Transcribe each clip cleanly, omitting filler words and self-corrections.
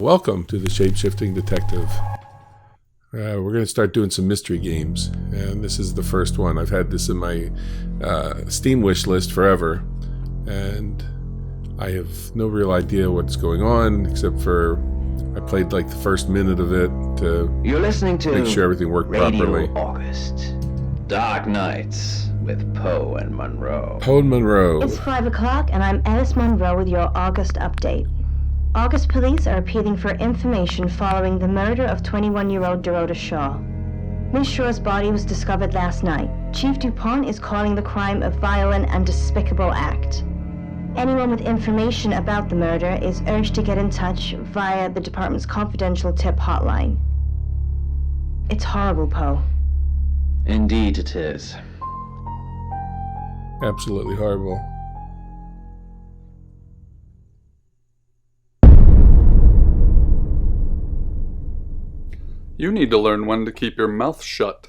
Welcome to the Shapeshifting Detective. We're going to start doing some mystery games, and this is the first one. I've had this in my Steam wish list forever, and I have no real idea what's going on, except for I played like the first minute of it to You're listening to make sure everything worked Radio properly. August. Dark Nights with Poe and Monroe. Poe and Monroe. It's 5 o'clock, and I'm Alice Monroe with your August update. August police are appealing for information following the murder of 21-year-old Dorota Shaw. Miss Shaw's body was discovered last night. Chief DuPont is calling the crime a violent and despicable act. Anyone with information about the murder is urged to get in touch via the department's confidential tip hotline. It's horrible, Poe. Indeed it is. Absolutely horrible. You need to learn when to keep your mouth shut.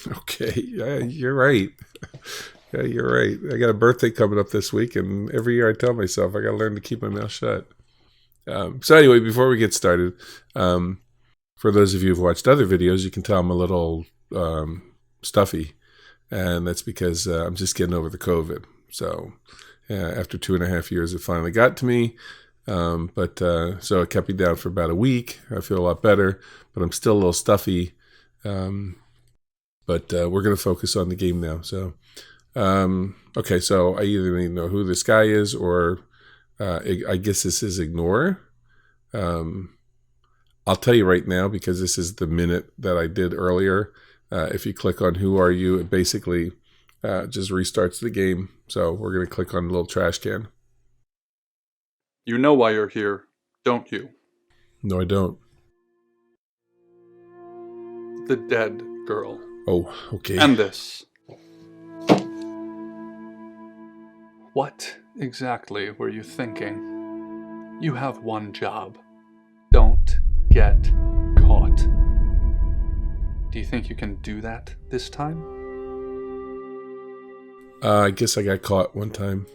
Okay, you're right. Yeah, you're right. I got a birthday coming up this week, and every year I tell myself I got to learn to keep my mouth shut. So anyway, before we get started, for those of you who've watched other videos, you can tell I'm a little stuffy, and that's because I'm just getting over the COVID. So after 2.5 years, it finally got to me. So it kept me down for about a week. I feel a lot better, but I'm still a little stuffy. But we're going to focus on the game now. So, okay, so I either need to know who this guy is, or I guess this is ignore. I'll tell you right now, because this is the minute that I did earlier. If you click on who are you, it basically just restarts the game. So we're going to click on the little trash can. You know why you're here, don't you? No, I don't. The dead girl. Oh, okay. And this. What exactly were you thinking? You have one job. Don't get caught. Do you think you can do that this time? I guess I got caught one time.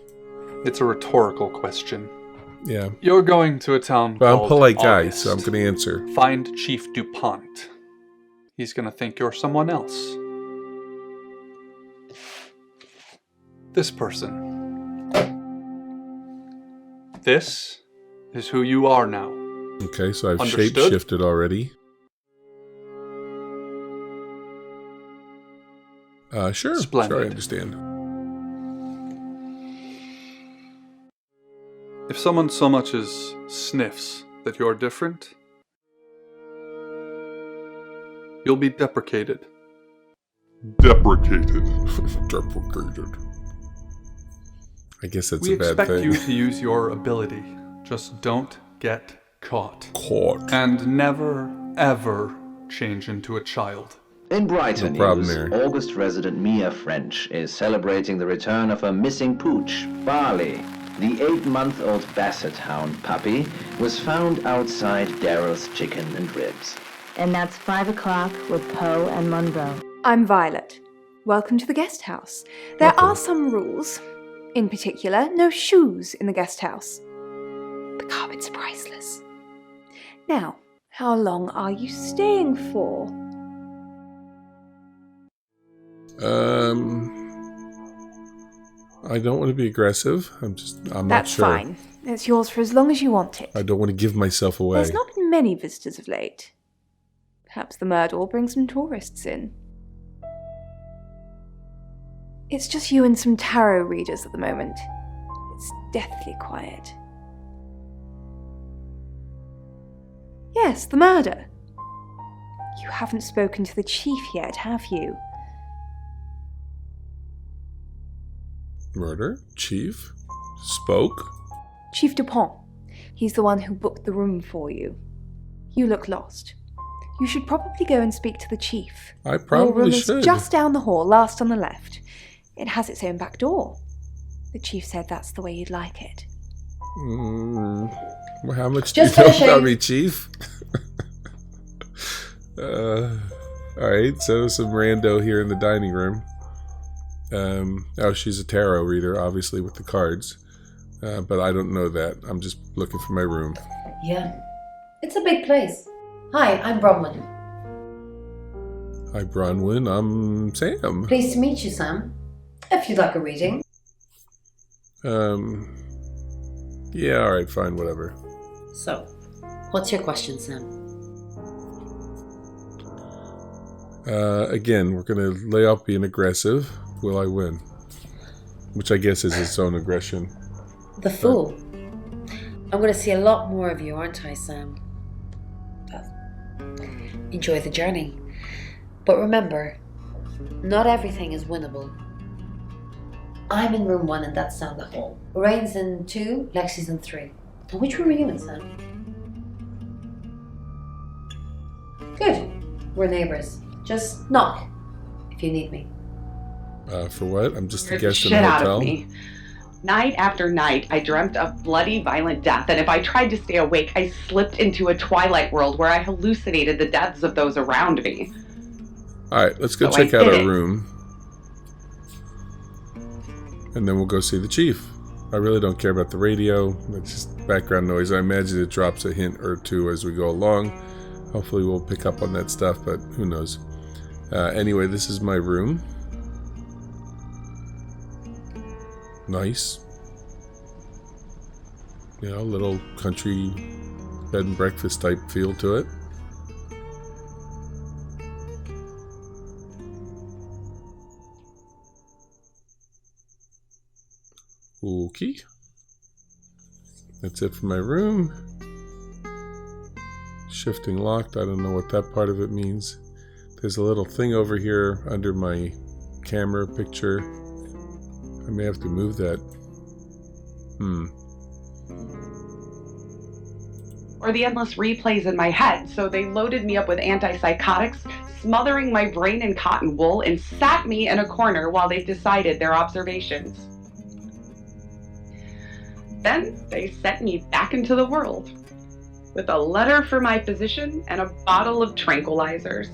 It's a rhetorical question. Yeah. You're going to a town But I'm a called polite guy, August. so I'm going to answer. Find Chief DuPont. He's going to think you're someone else. This person. This is who you are now. Okay, so I've Understood? shape-shifted already. Sure, Splendid. sure, I understand. If someone so much as sniffs that you're different, you'll be deprecated. Deprecated. I guess that's We a bad expect thing. you to use your ability. Just don't get caught. Caught. And never, ever change into a child. In Brighton No problem news, there. August resident Mia French is celebrating the return of her missing pooch, Barley. The 8-month-old Basset Hound puppy was found outside Daryl's Chicken and Ribs. And that's 5 o'clock with Poe and Monroe. I'm Violet. Welcome to the guest house. There Welcome. are some rules. In particular, no shoes in the guest house. The carpets are priceless. Now, how long are you staying for? I don't want to be aggressive. I'm not That's sure. fine. It's yours for as long as you want it. I don't want to give myself away. There's not been many visitors of late. Perhaps the murder will bring some tourists in. It's just you and some tarot readers at the moment. It's deathly quiet. Yes, the murder. You haven't spoken to the chief yet, have you? Murder? Chief? Spoke? Chief DuPont. He's the one who booked the room for you. You look lost. You should probably go and speak to the chief. I Your probably room is should. just down the hall, last on the left. It has its own back door. The chief said that's the way you'd like it. Well, how much Just do you know finishing. about me, Chief? Alright, so some rando here in the dining room. She's a tarot reader, obviously, with the cards. But I don't know that. I'm just looking for my room. Yeah. It's a big place. Hi, I'm Bronwyn. Hi, Bronwyn. I'm Sam. Pleased to meet you, Sam. If you'd like a reading. Yeah, alright, fine, whatever. So, what's your question, Sam? Again, we're going to lay off being aggressive. Will I win? Which I guess is its own aggression. The Fool. I'm going to see a lot more of you, aren't I, Sam? Enjoy the journey. But remember, not everything is winnable. I'm in room 1 and that's down the hall. Lorraine's in 2, Lexi's in 3. And which room are you in, Sam? Good. We're neighbours. Just knock if you need me. For what? I'm just a Scared the guest in shit a out hotel? of me. Night after night, I dreamt of bloody, violent death, and if I tried to stay awake, I slipped into a twilight world where I hallucinated the deaths of those around me. Alright, let's go So check I out did our it. room. And then we'll go see the chief. I really don't care about the radio. It's just background noise. I imagine it drops a hint or two as we go along. Hopefully we'll pick up on that stuff, but who knows. Anyway, this is my room. Nice. You know, little country bed and breakfast type feel to it. Okay. That's it for my room. Shifting locked. I don't know what that part of it means. There's a little thing over here under my camera picture. I may have to move that. Or the endless replays in my head, so they loaded me up with antipsychotics, smothering my brain in cotton wool, and sat me in a corner while they decided their observations. Then they sent me back into the world with a letter for my physician and a bottle of tranquilizers.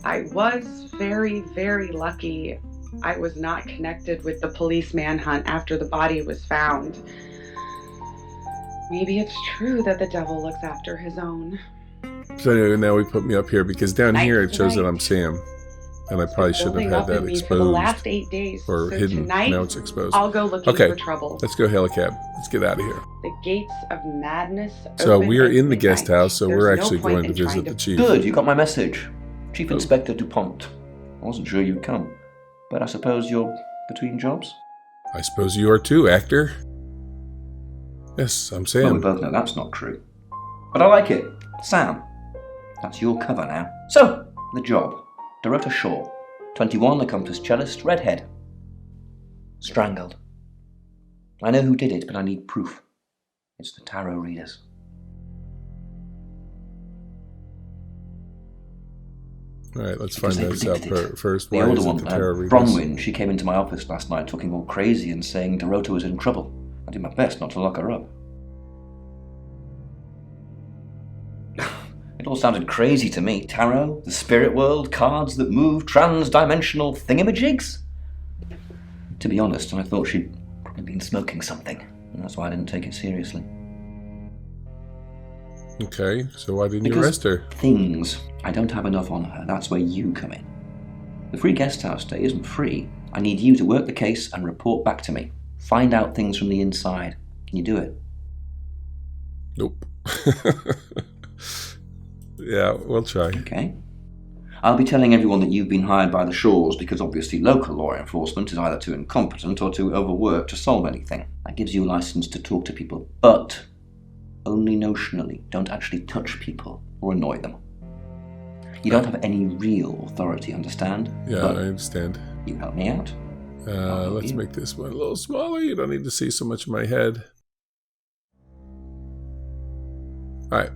I was very, very lucky I was not connected with the police manhunt after the body was found. Maybe it's true that the devil looks after his own. So anyway, now we put me up here because down Night here it shows that tonight. I'm Sam. And I probably shouldn't Building have up had in that me for the last exposed 8 days. or So hidden. tonight, Now it's exposed. I'll go looking Okay, for trouble. let's go helicab. Let's get out of here. The gates of madness So open we're at in the guest midnight. house, so There's we're no actually point going to in trying visit the chief. Good, you got my message. Chief Oh. Inspector DuPont. I wasn't sure you'd come, but I suppose you're between jobs? I suppose you are too, actor. Yes, I'm Well, we Sam. both know that's not true. But I like it. Sam. That's your cover now. So, the job. Dorota Shaw. 21, accomplished cellist, redhead. Strangled. I know who did it, but I need proof. It's the tarot readers. Alright, let's Because find they this out predicted it. first. The Why older is it one, the tarot readers? Bronwyn, she came into my office last night talking all crazy and saying Dorota was in trouble. I did my best not to lock her up. It all sounded crazy to me. Tarot, the spirit world, cards that move, trans-dimensional thingamajigs. To be honest, I thought she'd probably been smoking something, and that's why I didn't take it seriously. Okay, so why didn't you Because arrest her? things. I don't have enough on her. That's where you come in. The free guest house stay isn't free. I need you to work the case and report back to me. Find out things from the inside. Can you do it? Nope. Yeah, we'll try. Okay. I'll be telling everyone that you've been hired by the Shaws because obviously local law enforcement is either too incompetent or too overworked to solve anything. That gives you a license to talk to people, but only notionally. Don't actually touch people or annoy them. You don't have any real authority, understand? Yeah, But I understand. you help me out. I'll Let's you. make this one a little smaller. You don't need to see so much of my head. Alright.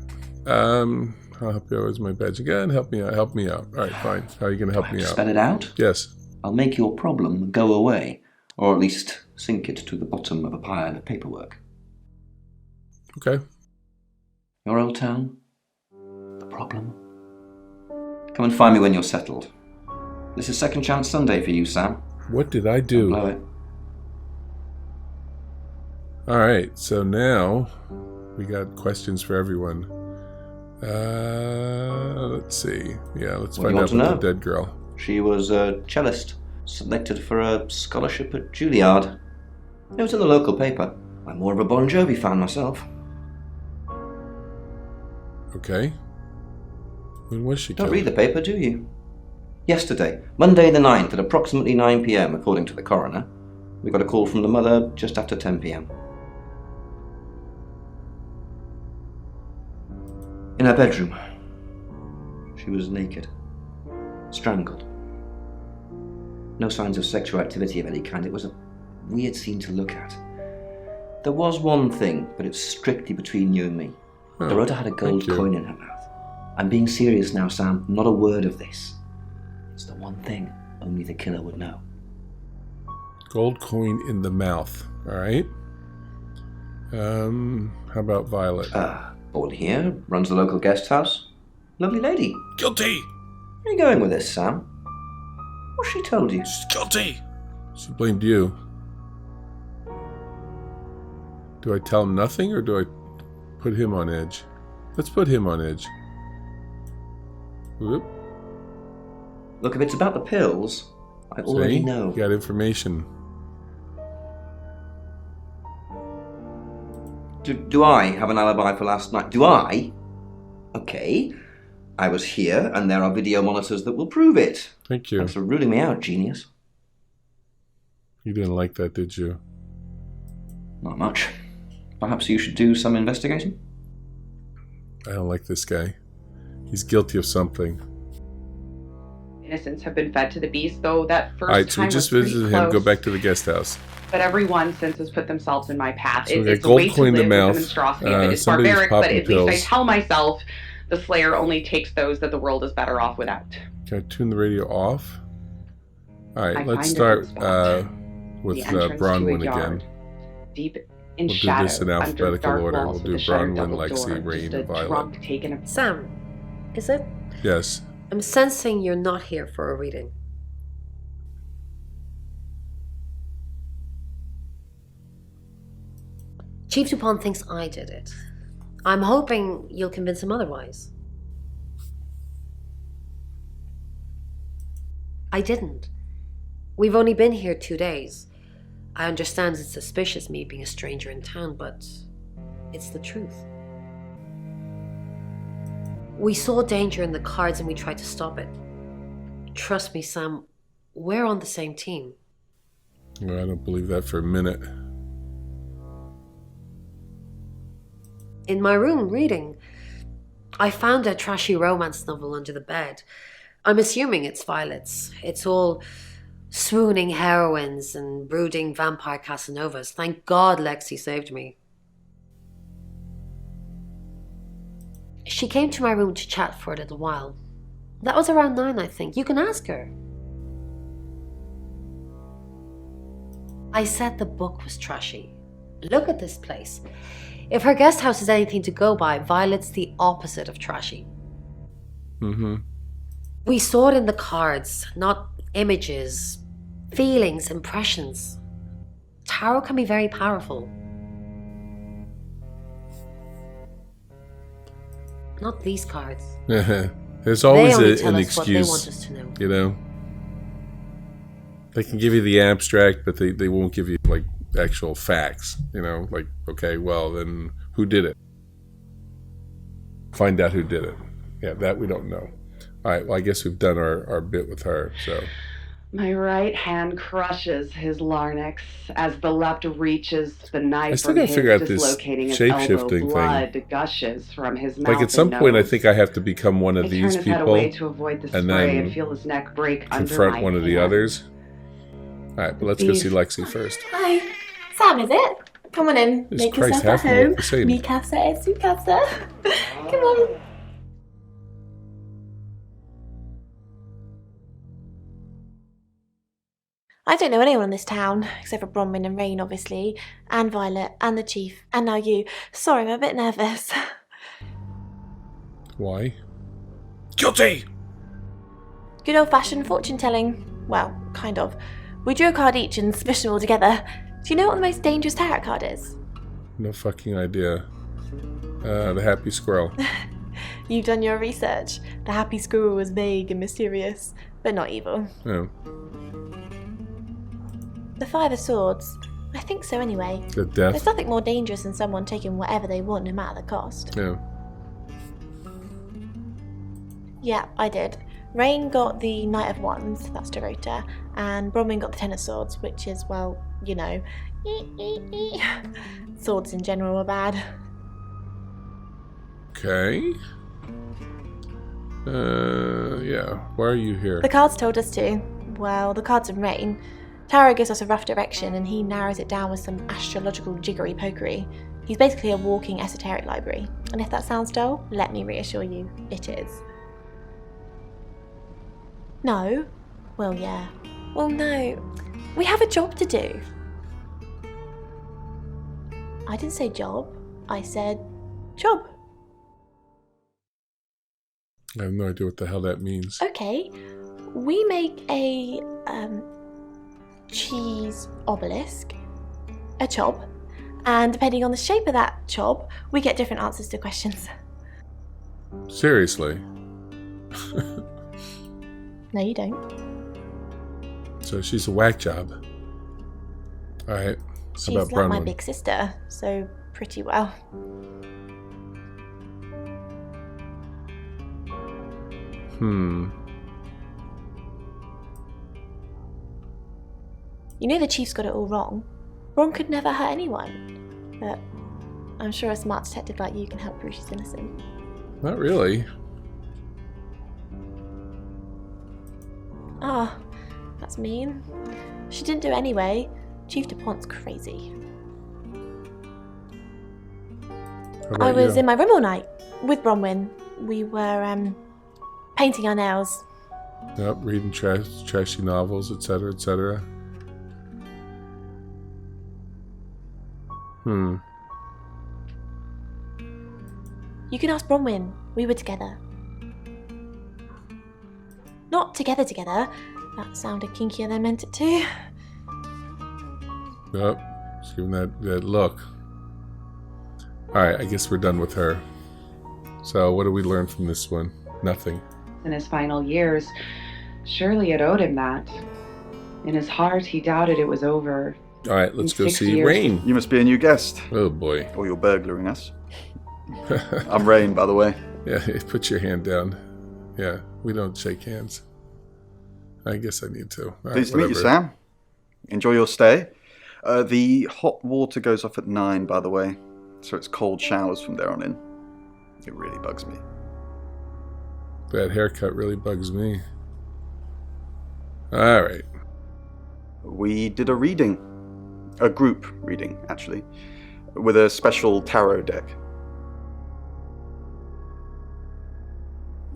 I'll help you out with my badge again. Help me out. Help me out. Alright, fine. How are you going to Do I help have me to out? spell it out? Yes. I'll make your problem go away, or at least sink it to the bottom of a pile of paperwork. Okay. Your old town? The problem? Come and find me when you're settled. This is Second Chance Sunday for you, Sam. What did I Don't do? blow it. Alright, so now We got questions for everyone. Let's see. Yeah, let's What do find you want out to about know? the dead girl. She was a cellist, selected for a scholarship at Juilliard. It was in the local paper. I'm more of a Bon Jovi fan myself. Okay. When was she Don't killed? read the paper, do you? Yesterday, Monday the 9th at approximately 9 p.m, according to the coroner. We got a call from the mother just after 10 p.m. In her bedroom. She was naked. Strangled. No signs of sexual activity of any kind. It was a weird scene to look at. There was one thing, but it's strictly between you and me. Oh, Dorota had a gold thank you. coin in her mouth. I'm being serious now, Sam. Not a word of this. It's the one thing only the killer would know. Gold coin in the mouth. All right. How about Violet? Born here, runs the local guest house. Lovely lady. Guilty. Where are you going with this, Sam? What's she told you? She's guilty. She blamed you. Do I tell him nothing or do I put him on edge? Let's put him on edge. Whoop. Look, if it's about the pills, I already See? know. You got information. Do I have an alibi for last night? Do I? Okay. I was here, and there are video monitors that will prove it. Thank you. Thanks for ruling me out, genius. You didn't like that, did you? Not much. Perhaps you should do some investigating? I don't like this guy. He's guilty of something. Innocents have been fed to the beast, though that first Alright, so time we just was pretty visited him. Go close. back to the guest house. But everyone since has put themselves in my path. So we got It's a gold way to coin in the live with mouth. the monstrosity of it. It's Somebody's barbaric, but popping at least I pills. tell myself the Slayer only takes those that the world is better off without. Can I tune the radio off? Alright, I let's find a start good spot. with The entrance to a Bronwyn yard, again. deep in We'll do shadow, this in under alphabetical dark order. walls We'll with do a shuttered Bronwyn, double Lexi, door, Rain, just and a Violet. drunk taking a... Sam, is it? Yes. I'm sensing you're not here for a reading. Chief Dupont thinks I did it. I'm hoping you'll convince him otherwise. I didn't. We've only been here 2 days. I understand it's suspicious me being a stranger in town, but it's the truth. We saw danger in the cards and we tried to stop it. Trust me, Sam, we're on the same team. No, I don't believe that for a minute. In my room, reading, I found a trashy romance novel under the bed. I'm assuming it's Violet's. It's all swooning heroines and brooding vampire Casanovas. Thank God Lexi saved me. She came to my room to chat for a little while. That was around 9, I think. You can ask her. I said the book was trashy. Look at this place. If her guest house is anything to go by, Violet's the opposite of trashy. Mm-hmm. We saw it in the cards, not images, feelings, impressions. Tarot can be very powerful. Not these cards. There's They always only tell an us what they want excuse, us to know. you know? They can give you the abstract, but they won't give you, like, actual facts, you know? Like, okay, well, then who did it? Find out who did it. Yeah, that we don't know. All right, well, I guess we've done our bit with her, so... My right hand crushes his larynx as the left reaches the knife I still from gotta his, figure out this dislocating his shape-shifting elbow. thing. Blood gushes from his mouth. Like, at some and point, I nose. think I have to become one of I these turn his head people away to avoid the and spray then and feel his neck break under confront my one of the hand. others. All right, but let's go see Beef. Lexi first. Hi, Sam, is it? Come on in. Jesus Make Christ, yourself half at of them home. look the same. Mi casa es su casa. Come on. I don't know anyone in this town, except for Bronwyn and Rain, obviously, and Violet, and the Chief, and now you. Sorry, I'm a bit nervous. Why? Guilty! Good old-fashioned fortune-telling. Well, kind of. We drew a card each and smushed them all together. Do you know what the most dangerous tarot card is? No fucking idea. The happy squirrel. You've done your research. The happy squirrel was vague and mysterious, but not evil. Yeah. The Five of Swords. I think so anyway. The death. There's nothing more dangerous than someone taking whatever they want, no matter the cost. Yeah. Yeah, I did. Rain got the Knight of Wands, that's Dorota, and Bronwyn got the Ten of Swords, which is, well, you know, swords in general are bad. Okay. Yeah. Why are you here? The cards told us to. Well, the cards in Rain. Tarot gives us a rough direction and he narrows it down with some astrological jiggery pokery. He's basically a walking esoteric library. And if that sounds dull, let me reassure you, it is. No? Well, yeah. Well, no. We have a job to do. I didn't say job. I said job. I have no idea what the hell that means. Okay. We make a cheese obelisk, a chob, and depending on the shape of that chob, we get different answers to questions. Seriously? No, you don't. So she's a whack job. Alright. She's How about like my Bronwyn? big sister, so pretty well. You know the chief's got it all wrong. Ron could never hurt anyone. But I'm sure a smart detective like you can help prove she's innocent. Not really. Ah, that's mean. She didn't do it anyway. Chief DuPont's crazy. How about I was you? in my room all night with Bronwyn. We were painting our nails. Yep, reading trashy novels, etc., etc. You can ask Bronwyn. We were together. Not together. That sounded kinkier than I meant it to. Yep, just giving that look. Alright, I guess we're done with her. So, what do we learn from this one? Nothing. In his final years, surely it owed him that. In his heart, he doubted it was over. Alright, let's In go 6 see years. Rain. You must be a new guest. Oh boy. Or you're burglaring us. I'm Rain, by the way. Yeah, put your hand down. Yeah, we don't shake hands. I guess I need to. All right, Pleased to meet you, whatever. Sam. Enjoy your stay. The hot water goes off at 9, by the way, so it's cold showers from there on in. It really bugs me. That haircut really bugs me. Alright. We did a reading. A group reading, actually. With a special tarot deck.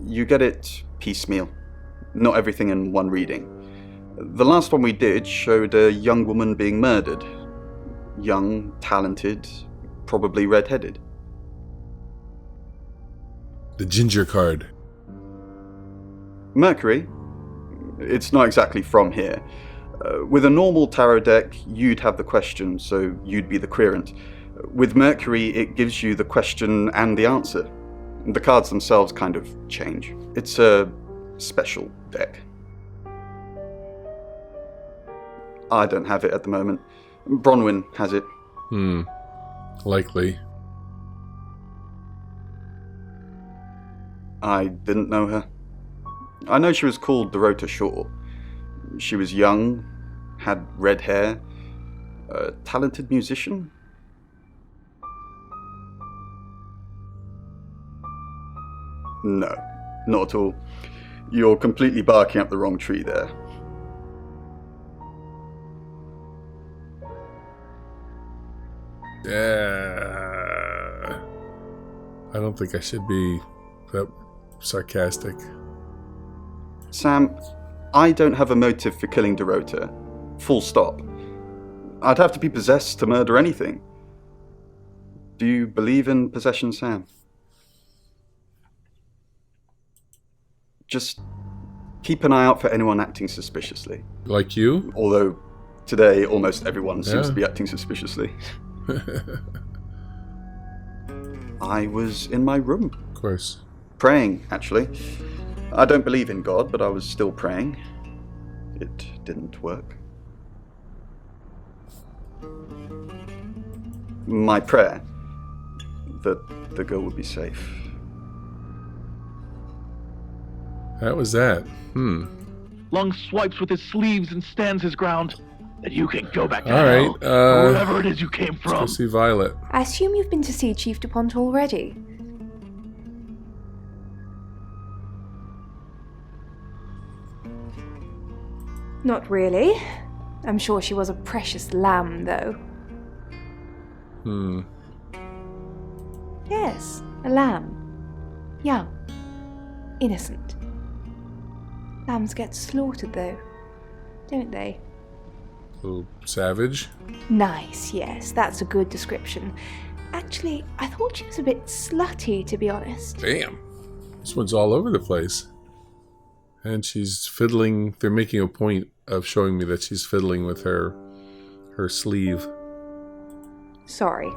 You get it piecemeal. Not everything in one reading. The last one we did showed a young woman being murdered. Young, talented, probably red-headed. The ginger card. Mercury? It's not exactly from here. With a normal tarot deck, you'd have the question, so you'd be the querent. With Mercury, it gives you the question and the answer. The cards themselves kind of change. It's a special deck. I don't have it at the moment. Bronwyn has it. Likely. I didn't know her. I know she was called Dorota Shaw. She was young, had red hair, a talented musician. No, not at all. You're completely barking up the wrong tree there. Yeah. I don't think I should be that sarcastic. Sam, I don't have a motive for killing Dorota. Full stop. I'd have to be possessed to murder anything. Do you believe in possession, Sam? Just keep an eye out for anyone acting suspiciously. Like you? Although today almost everyone seems Yeah. to be acting suspiciously. I was in my room. Of course. Praying, actually. I don't believe in God, but I was still praying. It didn't work. My prayer that the girl would be safe. That was that. Lung swipes with his sleeves and stands his ground. And you can go back to All hell, right, or wherever it is you came Let's go from. see Violet. I assume you've been to see Chief DuPont already. Not really. I'm sure she was a precious lamb, though. Yes, a lamb. Young. Innocent. Lambs get slaughtered, though, don't they? A little savage. Nice, yes, that's a good description. Actually, I thought she was a bit slutty, to be honest. Damn. This one's all over the place. And she's fiddling. They're making a point of showing me that she's fiddling with her sleeve. Sorry.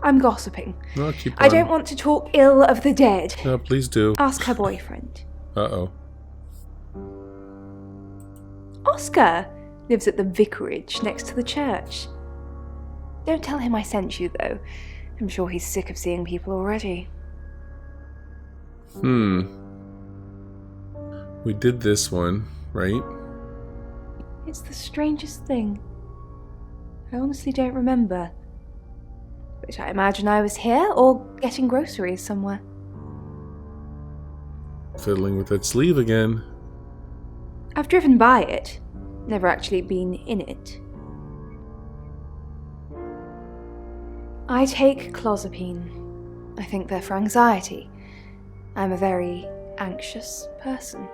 I'm gossiping. No, keep I on. don't want to talk ill of the dead. No, please do. Ask her boyfriend. Uh-oh. Oscar lives at the vicarage next to the church. Don't tell him I sent you, though. I'm sure he's sick of seeing people already. We did this one, right? It's the strangest thing. I honestly don't remember. But I imagine I was here or getting groceries somewhere. Fiddling with that sleeve again. I've driven by it, never actually been in it. I take clozapine. I think they're for anxiety. I'm a very anxious person.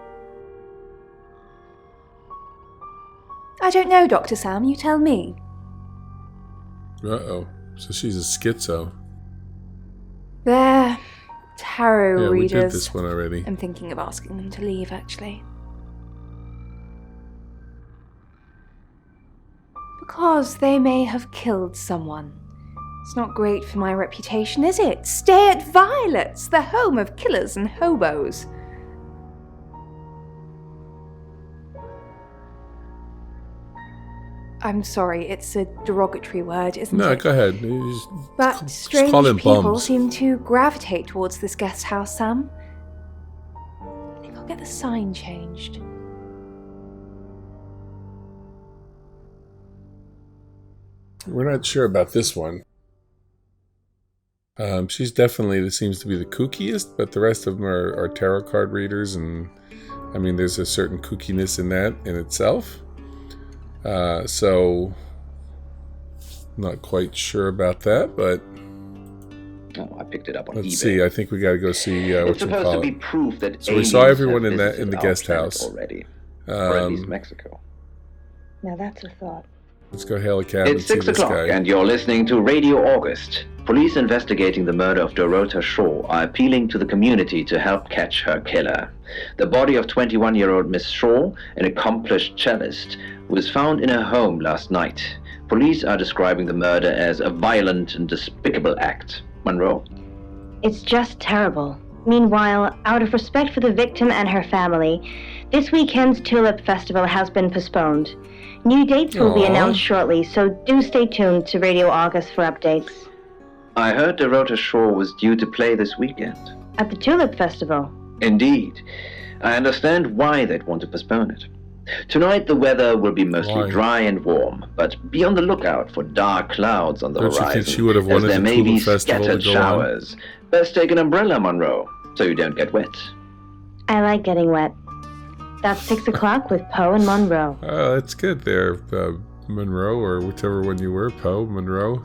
I don't know, Dr. Sam, you tell me. Uh-oh. So she's a schizo. They're tarot Yeah, we readers. did this one already. I'm thinking of asking them to leave, actually. Because they may have killed someone. It's not great for my reputation, is it? Stay at Violet's, the home of killers and hobos. I'm sorry, it's a derogatory word, isn't No, it? go ahead. But just strange call them people bums. seem to gravitate towards this guest house, Sam. I think I'll get the sign changed. We're not sure about this one. She's definitely seems to be the kookiest, but the rest of them are tarot card readers, and I mean, there's a certain kookiness in that in itself. So, not quite sure about that, but Oh, I picked it up on let's eBay. see. I think we got to go see It's what you supposed call to be it. proof that So we saw aliens everyone have in the visited our guest planet house. already, or at least Um, Mexico. Now that's a thought. let's go hail a cab It's and see 6 this o'clock, guy. and you're listening to Radio August. Police investigating the murder of Dorota Shaw are appealing to the community to help catch her killer. The body of 21-year-old Miss Shaw, an accomplished cellist, was found in her home last night. Police are describing the murder as a violent and despicable act. Monroe? It's just terrible. Meanwhile, out of respect for the victim and her family, this weekend's Tulip Festival has been postponed. New dates will be Aw. announced shortly, so do stay tuned to Radio August for updates. I heard Dorota Shaw was due to play this weekend. At the Tulip Festival. Indeed. I understand why they'd want to postpone it. Tonight the weather will be mostly Why? dry and warm, but be on the lookout for dark clouds on the Don't you horizon. think she would have as wanted there the may be Tulip Festival to scattered go on? showers. Best take an umbrella, Monroe, so you don't get wet. I like getting wet. That's 6 o'clock with Poe and Monroe. Oh, that's good there, Monroe, or whichever one you were, Poe, Monroe.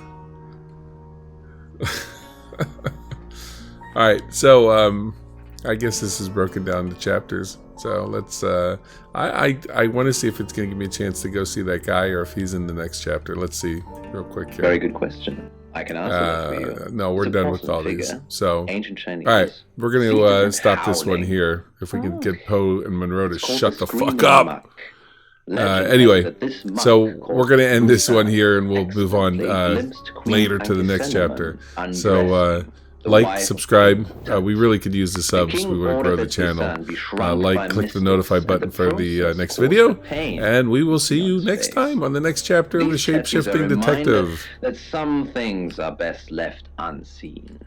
All right, so I guess this is broken down to chapters. So let's. I want to see if it's going to give me a chance to go see that guy, or if he's in the next chapter. Let's see, real quick here. Very good question. I can answer that for you. No, we're It's a done with all possible these. figure. So, Ancient Chinese. all right, we're going Seated to and stop this one howling. here. If we can get Poe and Monroe to It's called shut the screaming fuck up. muck. Legend Anyway, has that this monk so called we're going to end this one Suicide here, and we'll move on excellently glimpsed Queen later to the next Chrysanthemum chapter. So like, subscribe. We really could use the subs. We want to grow the channel. Like, click the notify button for the next video. And we will see you next time on the next chapter of the Shapeshifting Detective. That some things are best left unseen.